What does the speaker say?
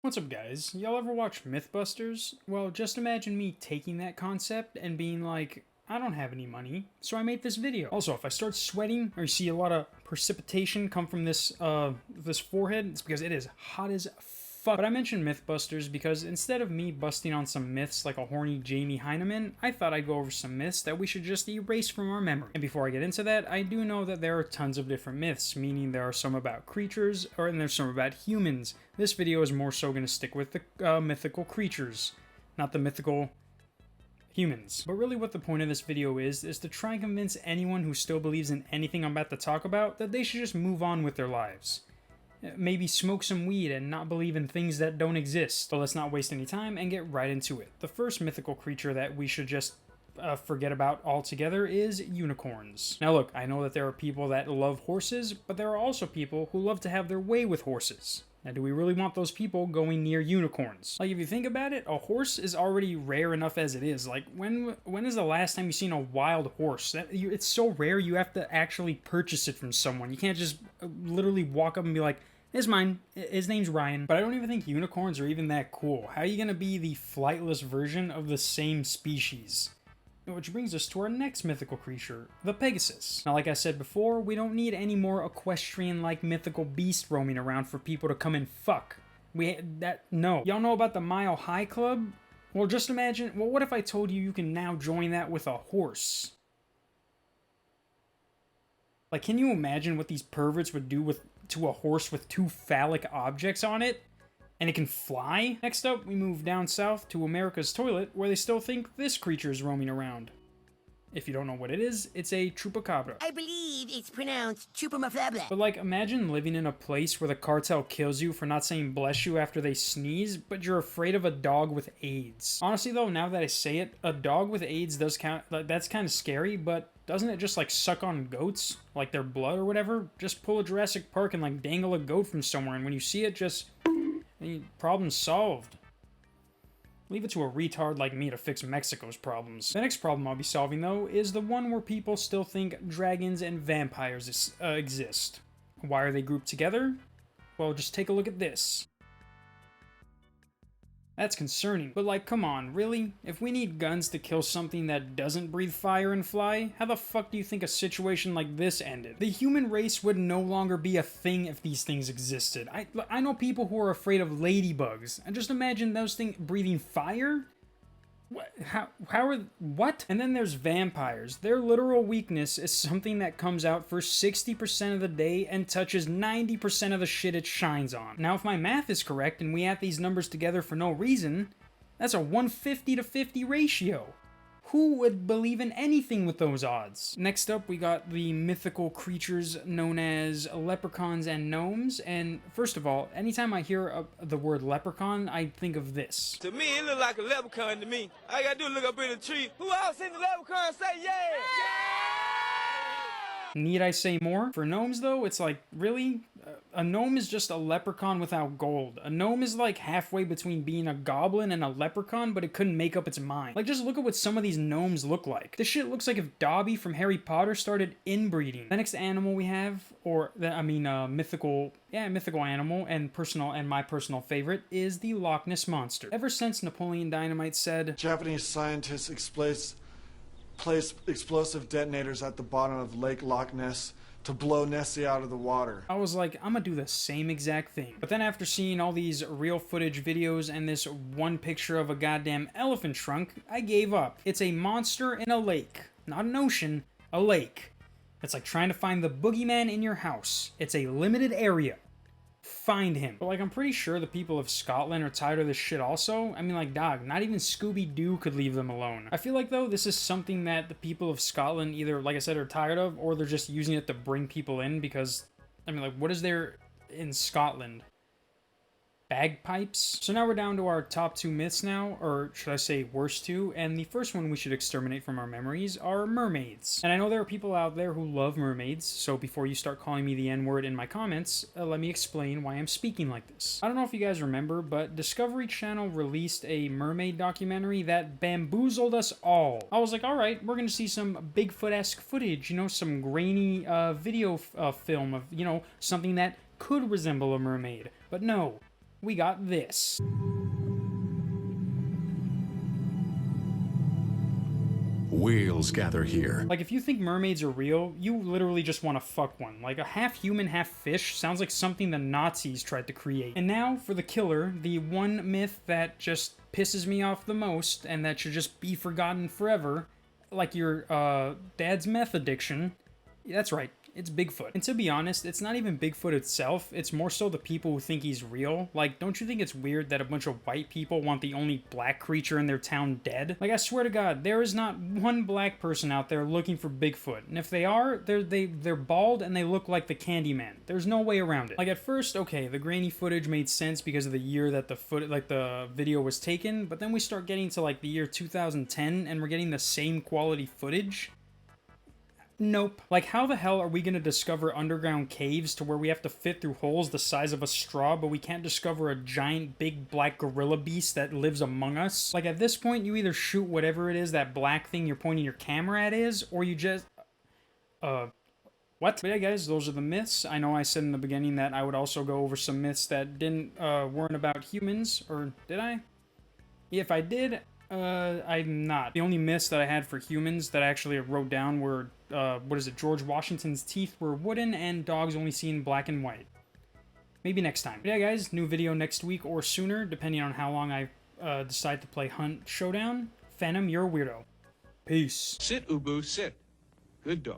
What's up, guys? Y'all ever watch Mythbusters? Well, just imagine me taking that concept and being like, I don't have any money, so I made this video. Also, if I start sweating or you see a lot of precipitation come from this this forehead, it's because it is hot as fuck. But I mentioned Mythbusters because instead of me busting on some myths like a horny Jamie Heineman, I thought I'd go over some myths that we should just erase from our memory. And before I get into that, I do know that there are tons of different myths, meaning there are some about creatures, and there's some about humans. This video is more so going to stick with the mythical creatures, not the mythical humans. But really what the point of this video is to try and convince anyone who still believes in anything I'm about to talk about that they should just move on with their lives. Maybe smoke some weed and not believe in things that don't exist. But let's not waste any time and get right into it. The first mythical creature that we should just forget about altogether is unicorns. Now look, I know that there are people that love horses, but there are also people who love to have their way with horses. Now, do we really want those people going near unicorns? Like, if you think about it, a horse is already rare enough as it is. Like, when is the last time you've seen a wild horse? It's so rare you have to actually purchase it from someone. You can't just literally walk up and be like, it's mine. His name's Ryan. But I don't even think unicorns are even that cool. How are you going to be the flightless version of the same species? Which brings us to our next mythical creature, the Pegasus. Now, like I said before, we don't need any more equestrian-like mythical beast roaming around for people to come and fuck. No. Y'all know about the Mile High Club? Well, just imagine, well, what if I told you you can now join that with a horse? Like, can you imagine what these perverts would do to a horse with two phallic objects on it? And it can fly? Next up, we move down south to America's toilet, where they still think this creature is roaming around. If you don't know what it is, it's a Chupacabra. I believe it's pronounced Chupamaflabla. But like, imagine living in a place where the cartel kills you for not saying bless you after they sneeze, but you're afraid of a dog with AIDS. Honestly though, now that I say it, a dog with AIDS does count, that's kind of scary, but doesn't it just like suck on goats? Like their blood or whatever? Just pull a Jurassic Park and like dangle a goat from somewhere, and when you see it, just... problem solved. Leave it to a retard like me to fix Mexico's problems. The next problem I'll be solving, though, is the one where people still think dragons and vampires exist. Why are they grouped together? Well, just take a look at this. That's concerning. But like, come on, really? If we need guns to kill something that doesn't breathe fire and fly, how the fuck do you think a situation like this ended? The human race would no longer be a thing if these things existed. I know people who are afraid of ladybugs, and just imagine those things breathing fire? What? What? And then there's vampires. Their literal weakness is something that comes out for 60% of the day and touches 90% of the shit it shines on. Now, if my math is correct and we add these numbers together for no reason, that's a 150 to 50 ratio. Who would believe in anything with those odds? Next up, we got the mythical creatures known as leprechauns and gnomes. And first of all, anytime I hear the word leprechaun, I think of this. To me, it look like a leprechaun to me. All I gotta do is look up in the tree. Who else seen the leprechaun say yeah? Need I say more? For gnomes, though, it's like, really? A gnome is just a leprechaun without gold. A gnome is like halfway between being a goblin and a leprechaun, but it couldn't make up its mind. Like, just look at what some of these gnomes look like. This shit looks like if Dobby from Harry Potter started inbreeding. The next animal we have, mythical animal and my personal favorite is the Loch Ness Monster. Ever since Napoleon Dynamite said, Japanese scientists place explosive detonators at the bottom of Lake Loch Ness to blow Nessie out of the water. I was like, I'm gonna do the same exact thing. But then after seeing all these real footage videos and this one picture of a goddamn elephant trunk, I gave up. It's a monster in a lake. Not an ocean, a lake. It's like trying to find the boogeyman in your house. It's a limited area. Find him. But like, I'm pretty sure the people of Scotland are tired of this shit also. I mean, like, dog, not even Scooby-Doo could leave them alone. I feel like, though, this is something that the people of Scotland either, like I said, are tired of, or they're just using it to bring people in because, I mean, like, what is there in Scotland? Bagpipes? So now we're down to our top two myths now, or should I say worst two, and the first one we should exterminate from our memories are mermaids. And I know there are people out there who love mermaids, so before you start calling me the N-word in my comments, let me explain why I'm speaking like this. I don't know if you guys remember, but Discovery Channel released a mermaid documentary that bamboozled us all. I was like, alright, we're gonna see some Bigfoot-esque footage, you know, some grainy video film of, you know, something that could resemble a mermaid. But no. we got this. Whales gather here. Like, if you think mermaids are real, you literally just want to fuck one. Like, a half-human, half-fish sounds like something the Nazis tried to create. And now, for the killer, the one myth that just pisses me off the most, and that should just be forgotten forever, like your, dad's meth addiction. That's right. It's Bigfoot. And to be honest, it's not even Bigfoot itself, it's more so the people who think he's real. Like, don't you think it's weird that a bunch of white people want the only black creature in their town dead? Like, I swear to God, there is not one black person out there looking for Bigfoot. And if they are, they're bald and they look like the Candyman. There's no way around it. Like, at first, okay, the grainy footage made sense because of the year that the video was taken, but then we start getting to, like, the year 2010, and we're getting the same quality footage. Nope. Like, how the hell are we gonna discover underground caves to where we have to fit through holes the size of a straw, but we can't discover a giant, big, black gorilla beast that lives among us? Like, at this point, you either shoot whatever it is that black thing you're pointing your camera at is, or you just... what? But yeah, guys, those are the myths. I know I said in the beginning that I would also go over some myths that weren't about humans, or did I? If I did, I'm not. The only myths that I had for humans that I actually wrote down were, George Washington's teeth were wooden and dogs only seen black and white. Maybe next time. But yeah, guys, new video next week or sooner, depending on how long I decide to play Hunt Showdown. Phantom, you're a weirdo. Peace. Sit, Ubu, sit. Good dog.